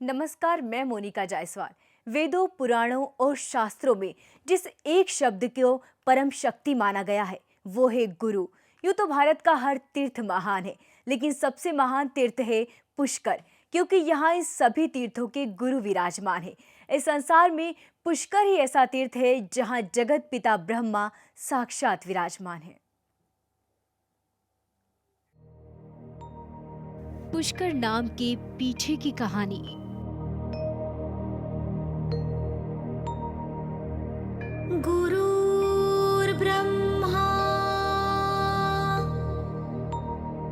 नमस्कार, मैं मोनिका जायसवाल। वेदों, पुराणों और शास्त्रों में जिस एक शब्द को परम शक्ति माना गया है वो है गुरु। यूँ तो भारत का हर तीर्थ महान है, लेकिन सबसे महान तीर्थ है पुष्कर, क्योंकि यहाँ इन सभी तीर्थों के गुरु विराजमान है। इस संसार में पुष्कर ही ऐसा तीर्थ है जहाँ जगत पिता ब्रह्मा साक्षात विराजमान है। पुष्कर नाम के पीछे की कहानी। गुरुर्ब्रह्मा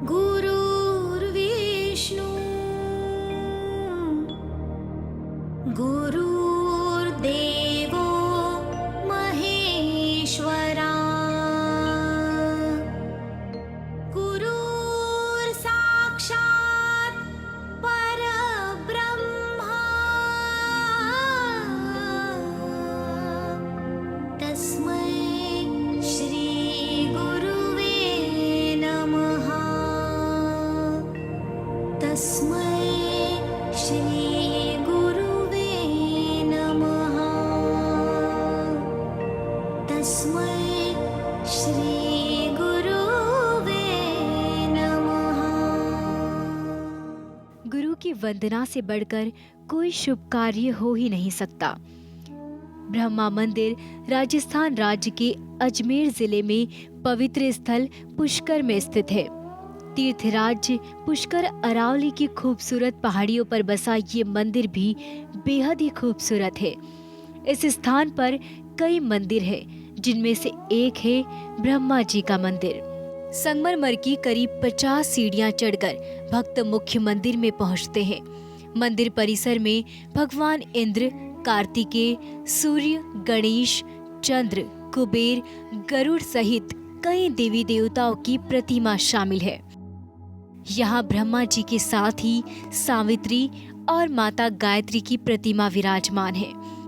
गुरुर्विष्णु गुरुर्देवो महेश्वरा गुरुर्साक्षात् परब्रह्मा तस्मै श्री गुरुवे नमः। तस्मै श्री गुरुवे नमः। तस्मै श्री गुरुवे नमः। गुरु की वंदना से बढ़कर कोई शुभ कार्य हो ही नहीं सकता। ब्रह्मा मंदिर राजस्थान राज्य के अजमेर जिले में पवित्र स्थल पुष्कर में स्थित है। तीर्थ राज्य पुष्कर अरावली की खूबसूरत पहाड़ियों पर बसा ये मंदिर भी बेहद ही खूबसूरत है। इस स्थान पर कई मंदिर है, जिनमें से एक है ब्रह्मा जी का मंदिर। संगमरमर की करीब 50 सीढ़ियां चढ़कर भक्त मुख्य मंदिर में पहुंचते हैं। मंदिर परिसर में भगवान इंद्र, कार्तिकेय, सूर्य, गणेश, चंद्र, कुबेर, गरुड़ सहित कई देवी देवताओं की प्रतिमा शामिल है। यहाँ ब्रह्मा जी के साथ ही सावित्री और माता गायत्री की प्रतिमा विराजमान है।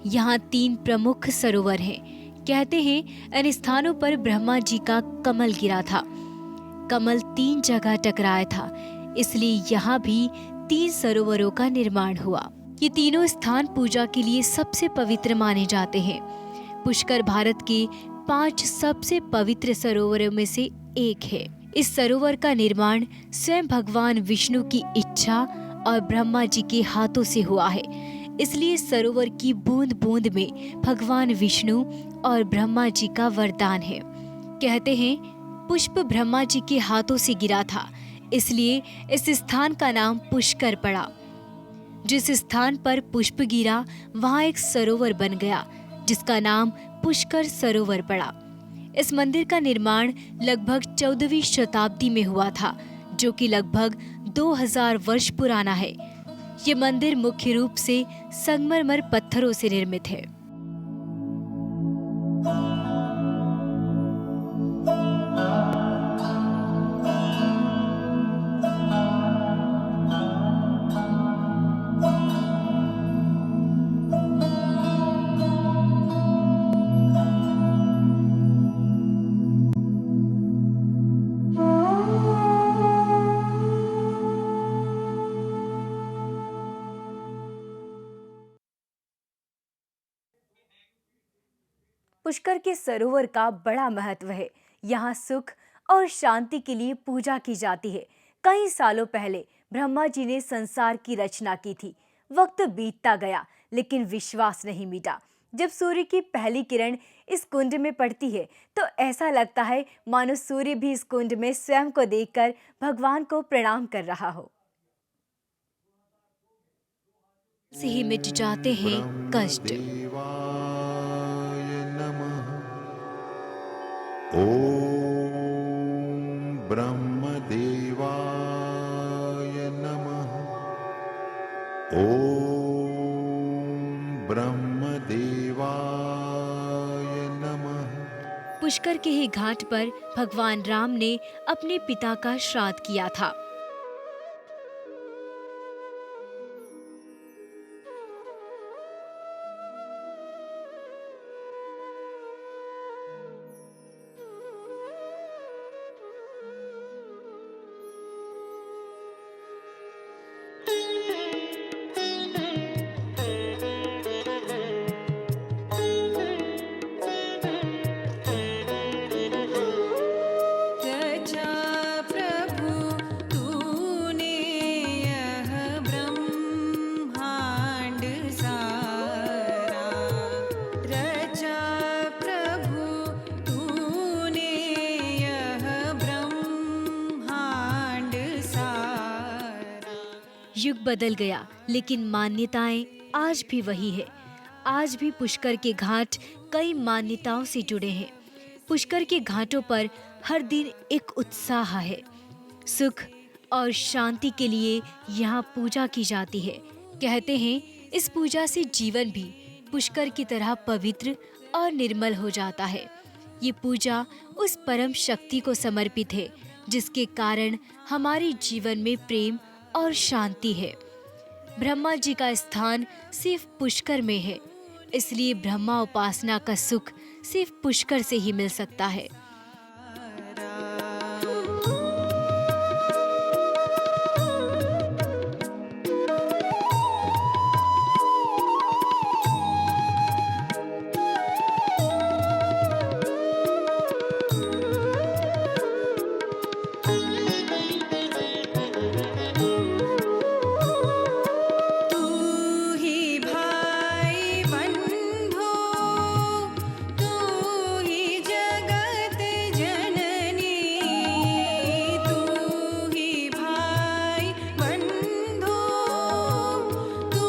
यहाँ 3 प्रमुख सरोवर हैं। कहते हैं इन स्थानों पर ब्रह्मा जी का कमल गिरा था। कमल 3 जगह टकराया था, इसलिए यहाँ भी 3 सरोवरों का निर्माण हुआ। ये तीनों स्थान पूजा के लिए सबसे पवित्र माने जाते हैं। पुष्कर भारत के 5 सबसे पवित्र सरोवरों में से एक है। इस सरोवर का निर्माण स्वयं भगवान विष्णु की इच्छा और ब्रह्मा जी के हाथों से हुआ है। इसलिए सरोवर की बूंद बूंद में भगवान विष्णु और ब्रह्मा जी का वरदान है। कहते हैं पुष्प ब्रह्मा जी के हाथों से गिरा था, इसलिए इस स्थान का नाम पुष्कर पड़ा। जिस स्थान पर पुष्प गिरा वहाँ एक सरोवर बन गया, जिसका नाम पुष्कर सरोवर पड़ा। इस मंदिर का निर्माण लगभग 14वीं शताब्दी में हुआ था, जो कि लगभग 2000 वर्ष पुराना है। ये मंदिर मुख्य रूप से संगमरमर पत्थरों से निर्मित है। पुष्कर के सरोवर का बड़ा महत्व है। यहाँ सुख और शांति के लिए पूजा की जाती है। कई सालों पहले ब्रह्मा जी ने संसार की रचना की थी। वक्त बीतता गया, लेकिन विश्वास नहीं मिटा। जब सूर्य की पहली किरण इस कुंड में पड़ती है तो ऐसा लगता है मानो सूर्य भी इस कुंड में स्वयं को देखकर भगवान को प्रणाम कर रहा हो। से ही मिट जाते हैं कष्ट। ब्रह्मदेवाय नमः। ॐ ब्रह्मदेवाय नमः। ॐ ब्रह्मदेवाय नमः। पुष्कर के ही घाट पर भगवान राम ने अपने पिता का श्राद्ध किया था। रचा प्रभु तूने यह ब्रह्मांड सारा। रचा प्रभु तूने यह ब्रह्मांड सारा। युग बदल गया लेकिन मान्यताएं आज भी वही है। आज भी पुष्कर के घाट कई मान्यताओं से जुड़े हैं। पुष्कर के घाटों पर हर दिन एक उत्साह है। सुख और शांति के लिए यहाँ पूजा की जाती है। कहते हैं इस पूजा से जीवन भी पुष्कर की तरह पवित्र और निर्मल हो जाता है। ये पूजा उस परम शक्ति को समर्पित है जिसके कारण हमारे जीवन में प्रेम और शांति है। ब्रह्मा जी का स्थान सिर्फ पुष्कर में है, इसलिए ब्रह्मा उपासना का सुख सिर्फ पुष्कर से ही मिल सकता है। तू ही भाई बंधु, तू ही जगत जननी। तू ही भाई बंधु, तू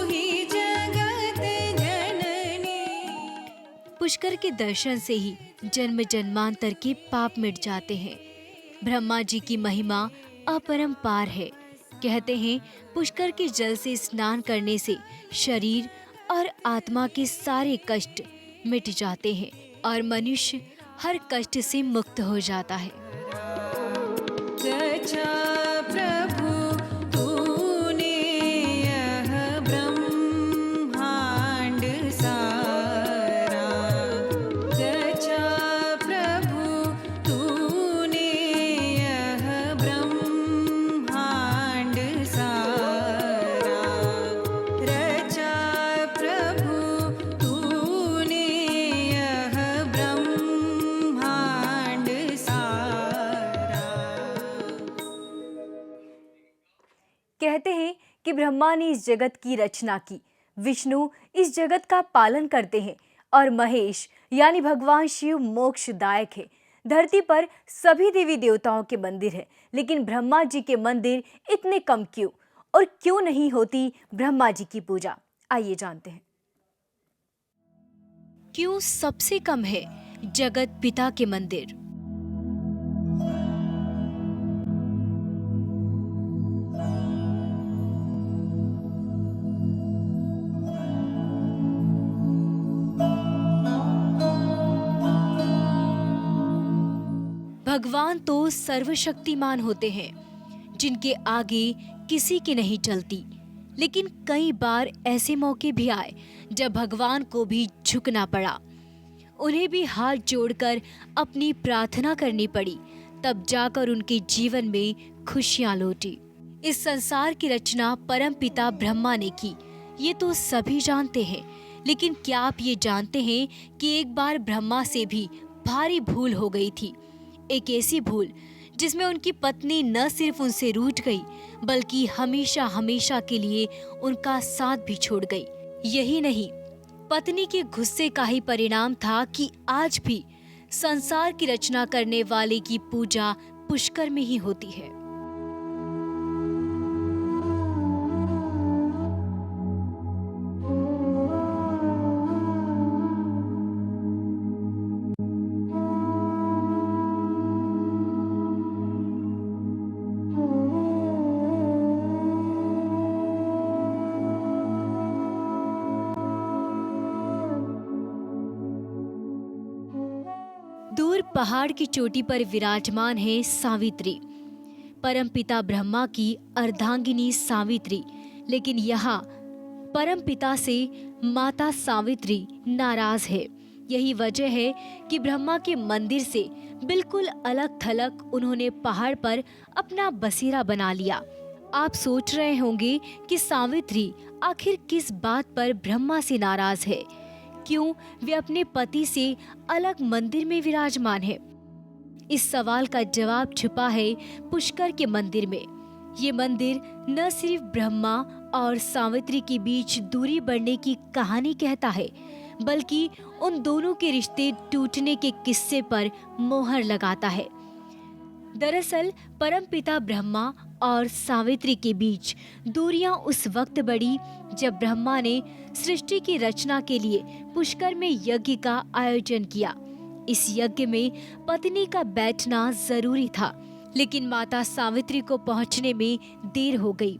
ही जगत जननी। पुष्कर के दर्शन से ही जन्म जन्मांतर के पाप मिट जाते हैं। ब्रह्मा जी की महिमा अपरंपार है। कहते हैं पुष्कर के जल से स्नान करने से शरीर और आत्मा के सारे कष्ट मिट जाते हैं और मनुष्य हर कष्ट से मुक्त हो जाता है। रचा प्रभु तूने यह ब्रह्मांड सारा। रचा प्रभु तूने यह ब्रह्मांड सारा। रचा प्रभु तूने यह ब्रह्मांड सारा। कहते हैं कि ब्रह्मा ने इस जगत की रचना की, विष्णु इस जगत का पालन करते हैं और महेश यानी भगवान शिव मोक्षदायक है। धरती पर सभी देवी देवताओं के मंदिर हैं, लेकिन ब्रह्मा जी के मंदिर इतने कम क्यों, और क्यों नहीं होती ब्रह्मा जी की पूजा? आइए जानते हैं। क्यों सबसे कम है जगत पिता के मंदिर? भगवान तो सर्वशक्तिमान होते हैं जिनके आगे किसी की नहीं चलती, लेकिन कई बार ऐसे मौके भी आए जब भगवान को भी झुकना पड़ा। उन्हें भी हाथ जोड़कर अपनी प्रार्थना करनी पड़ी, तब जाकर उनके जीवन में खुशियां लौटी। इस संसार की रचना परमपिता ब्रह्मा ने की, ये तो सभी जानते हैं। लेकिन क्या आप ये जानते हैं कि एक बार ब्रह्मा से भी भारी भूल हो गई थी। एक ऐसी भूल जिसमें उनकी पत्नी न सिर्फ उनसे रूठ गई, बल्कि हमेशा हमेशा के लिए उनका साथ भी छोड़ गई। यही नहीं, पत्नी के गुस्से का ही परिणाम था कि आज भी संसार की रचना करने वाले की पूजा पुष्कर में ही होती है। पहाड़ की चोटी पर विराजमान है सावित्री, परमपिता ब्रह्मा की अर्धांगिनी सावित्री। लेकिन यहाँ परमपिता से माता सावित्री नाराज है। यही वजह है कि ब्रह्मा के मंदिर से बिल्कुल अलग थलग उन्होंने पहाड़ पर अपना बसेरा बना लिया। आप सोच रहे होंगे कि सावित्री आखिर किस बात पर ब्रह्मा से नाराज है, क्यों वे अपने पति से अलग मंदिर में विराजमान है। इस सवाल का जवाब छुपा है पुष्कर के मंदिर में। ये मंदिर न सिर्फ ब्रह्मा और सावित्री के बीच दूरी बढ़ने की कहानी कहता है, बल्कि उन दोनों के रिश्ते टूटने के किस्से पर मोहर लगाता है। दरअसल परमपिता ब्रह्मा और सावित्री के बीच दूरियां उस वक्त बढ़ी जब ब्रह्मा ने सृष्टि की रचना के लिए पुष्कर में यज्ञ का आयोजन किया। इस यज्ञ में पत्नी का बैठना जरूरी था, लेकिन माता सावित्री को पहुंचने में देर हो गई।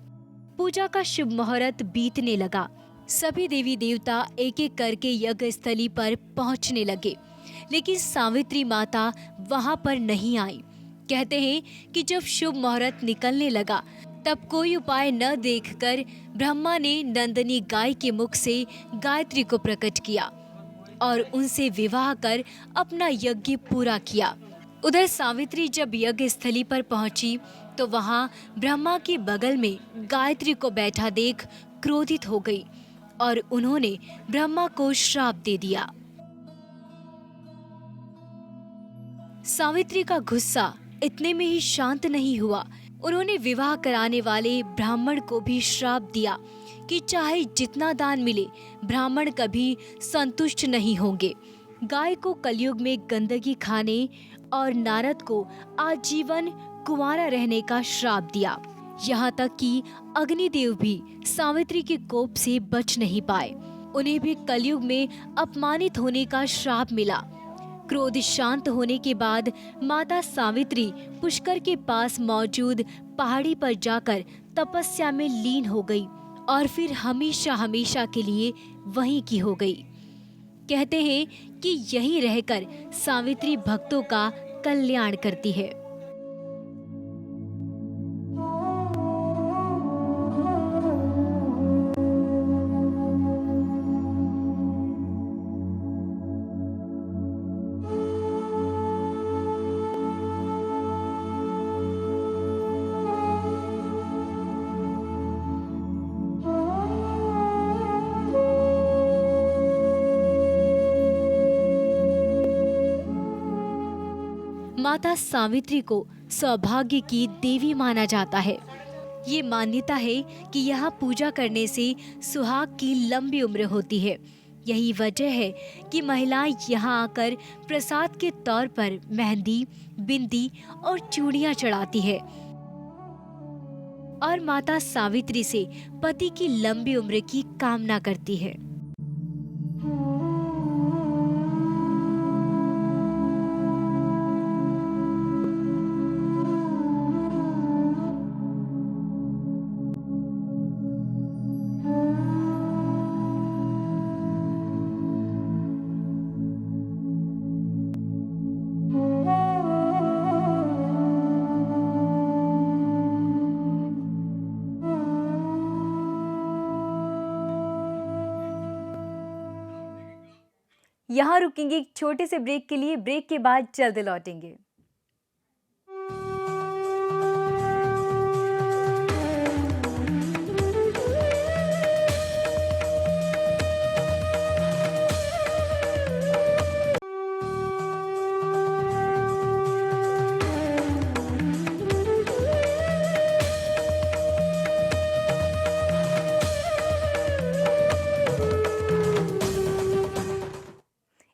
पूजा का शुभ मुहूर्त बीतने लगा। सभी देवी देवता एक एक करके यज्ञ स्थली पर पहुंचने लगे, लेकिन सावित्री माता वहां पर नहीं आई। कहते हैं कि जब शुभ मुहूर्त निकलने लगा तब कोई उपाय न देखकर ब्रह्मा ने नंदनी गाय के मुख से गायत्री को प्रकट किया और उनसे विवाह कर अपना यज्ञ पूरा किया। उधर सावित्री जब यज्ञ स्थली पर पहुंची तो वहां ब्रह्मा के बगल में गायत्री को बैठा देख क्रोधित हो गई और उन्होंने ब्रह्मा को श्राप दे दिया। सावित्री का गुस्सा इतने में ही शांत नहीं हुआ। उन्होंने विवाह कराने वाले ब्राह्मण को भी श्राप दिया कि चाहे जितना दान मिले ब्राह्मण कभी संतुष्ट नहीं होंगे। गाय को कलयुग में गंदगी खाने और नारद को आजीवन कुंवारा रहने का श्राप दिया। यहाँ तक कि अग्निदेव भी सावित्री के कोप से बच नहीं पाए। उन्हें भी कलयुग में अपमानित होने का श्राप मिला। क्रोध शांत होने के बाद माता सावित्री पुष्कर के पास मौजूद पहाड़ी पर जाकर तपस्या में लीन हो गई और फिर हमेशा हमेशा के लिए वहीं की हो गई। कहते हैं कि यहीं रहकर सावित्री भक्तों का कल्याण करती है। माता सावित्री को सौभाग्य की देवी माना जाता है। ये मान्यता है कि यहाँ पूजा करने से सुहाग की लंबी उम्र होती है। यही वजह है कि महिलाएं यहाँ आकर प्रसाद के तौर पर मेहंदी, बिंदी और चूड़ियाँ चढ़ाती है और माता सावित्री से पति की लंबी उम्र की कामना करती है। यहाँ रुकेंगे एक छोटे से ब्रेक के लिए। ब्रेक के बाद जल्द लौटेंगे।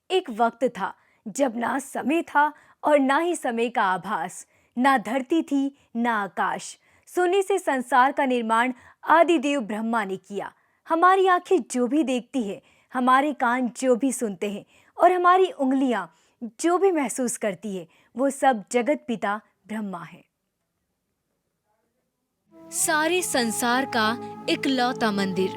एक वक्त था जब ना समय था और ना ही समय का आभास, ना धरती थी ना आकाश। सोने से संसार का निर्माण आदिदेव ब्रह्मा ने किया। हमारी आंखें जो भी देखती है, हमारे कान जो भी सुनते हैं और हमारी उंगलियां जो भी महसूस करती है, वो सब जगत पिता ब्रह्मा है। सारे संसार का इकलौता मंदिर।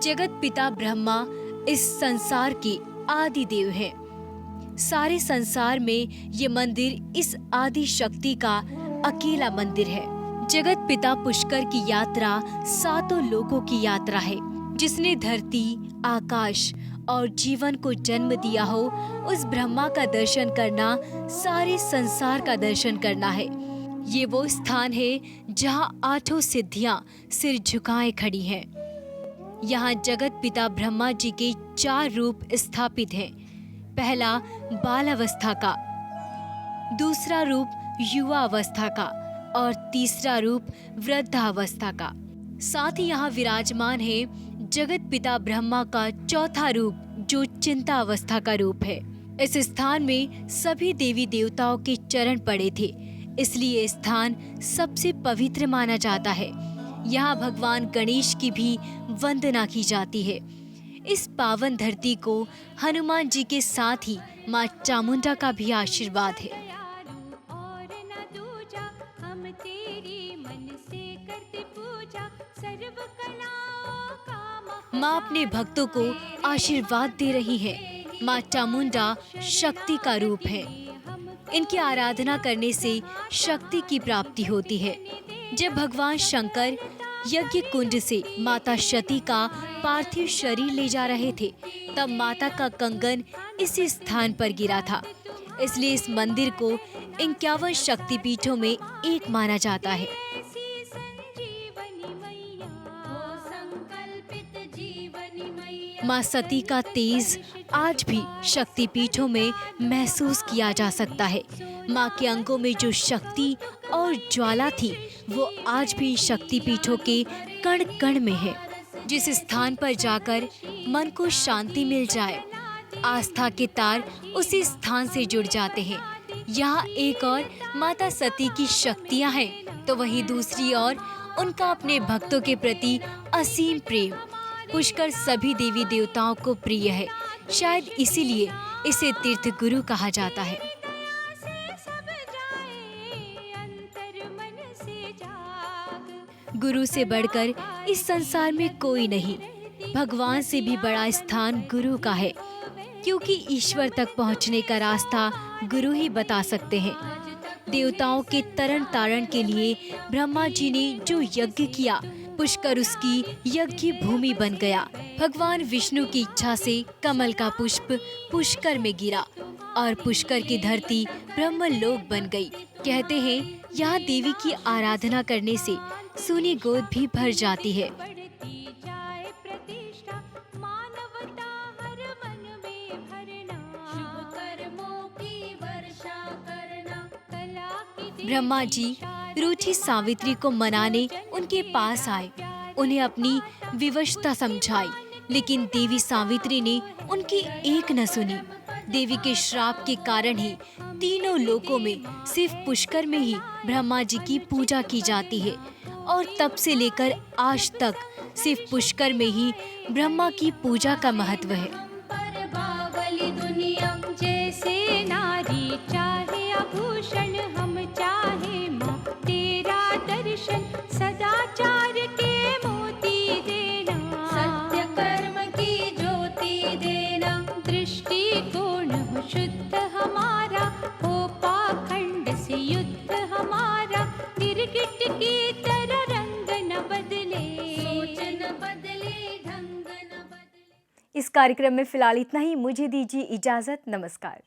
जगत पिता ब्रह्मा इस संसार के आदि देव हैं। सारे संसार में ये मंदिर इस आदि शक्ति का अकेला मंदिर है। जगत पिता पुष्कर की यात्रा सातों लोकों की यात्रा है। जिसने धरती, आकाश और जीवन को जन्म दिया हो, उस ब्रह्मा का दर्शन करना सारे संसार का दर्शन करना है। ये वो स्थान है जहाँ आठों सिद्धियाँ सिर झुकाए खड़ी हैं। यहाँ जगत पिता ब्रह्मा जी के 4 रूप स्थापित हैं। पहला बाल अवस्था का, दूसरा रूप युवा अवस्था का और तीसरा रूप वृद्धावस्था का। साथ ही यहाँ विराजमान है जगत पिता ब्रह्मा का चौथा रूप, जो चिंता अवस्था का रूप है। इस स्थान में सभी देवी देवताओं के चरण पड़े थे, इसलिए ये स्थान सबसे पवित्र माना जाता है। यहाँ भगवान गणेश की भी वंदना की जाती है। इस पावन धरती को हनुमान जी के साथ ही माँ चामुंडा का भी आशीर्वाद है। और न दूजा, हम तेरी मन से करते पूजा, सर्व कलाओं का माँ अपने भक्तों को आशीर्वाद दे रही है। माँ चामुंडा शक्ति का रूप है। इनकी आराधना करने से शक्ति की प्राप्ति होती है। जब भगवान शंकर यज्ञ कुंड से माता सती का पार्थिव शरीर ले जा रहे थे, तब माता का कंगन इसी स्थान पर गिरा था। इसलिए इस मंदिर को 51 शक्तिपीठों में एक माना जाता है। ऐसी संजीवनी मैया, हो संकल्पित जीवनी मैया। माँ सती का तेज आज भी शक्तिपीठों में महसूस किया जा सकता है। माँ के अंगों में जो शक्ति और ज्वाला थी, वो आज भी शक्तिपीठों के कण कण में है। जिस स्थान पर जाकर मन को शांति मिल जाए, आस्था के तार उसी स्थान से जुड़ जाते हैं। यहाँ एक और माता सती की शक्तियाँ हैं, तो वहीं दूसरी ओर उनका अपने भक्तों के प्रति असीम प्रेम। पुष्कर सभी देवी देवताओं को प्रिय है। शायद इसीलिए इसे तीर्थ गुरु कहा जाता है। गुरु से बढ़कर इस संसार में कोई नहीं। भगवान से भी बड़ा स्थान गुरु का है, क्योंकि ईश्वर तक पहुंचने का रास्ता गुरु ही बता सकते हैं। देवताओं के तरण तारण के लिए ब्रह्मा जी ने जो यज्ञ किया, पुष्कर उसकी यज्ञ भूमि बन गया। भगवान विष्णु की इच्छा से कमल का पुष्प पुष्कर में गिरा और पुष्कर की धरती ब्रह्मलोक बन गई। कहते हैं यहाँ देवी की आराधना करने से सूनी गोद भी भर जाती है। बढ़ती जाए प्रतिष्ठा, मानवता हर मन में भरना, शुभ कर्मों की वर्षा करना, कला की ब्रह्मा जी रूठी सावित्री को मनाने उनके पास आए, उन्हें अपनी विवशता समझाई, लेकिन देवी सावित्री ने उनकी एक न सुनी। देवी के श्राप के कारण ही तीनों लोकों में सिर्फ पुष्कर में ही ब्रह्मा जी की पूजा की जाती है, और तब से लेकर आज तक सिर्फ पुष्कर में ही ब्रह्मा की पूजा का महत्व है। पर बावली दुनिया, जैसे नारी चाहे आभूषण, हम चाहे माँ तेरा दर्शन, सदाचार के मोती देना, सत्य कर्म की ज्योति देना, दृष्टिकोण हो शुद्ध हमारा, हो पाखंड से युद्ध हमारा, गिरगिट की तरह रंग न बदले, सोच न बदले, ढंग न बदले। इस कार्यक्रम में फिलहाल इतना ही। मुझे दीजिए इजाजत। नमस्कार।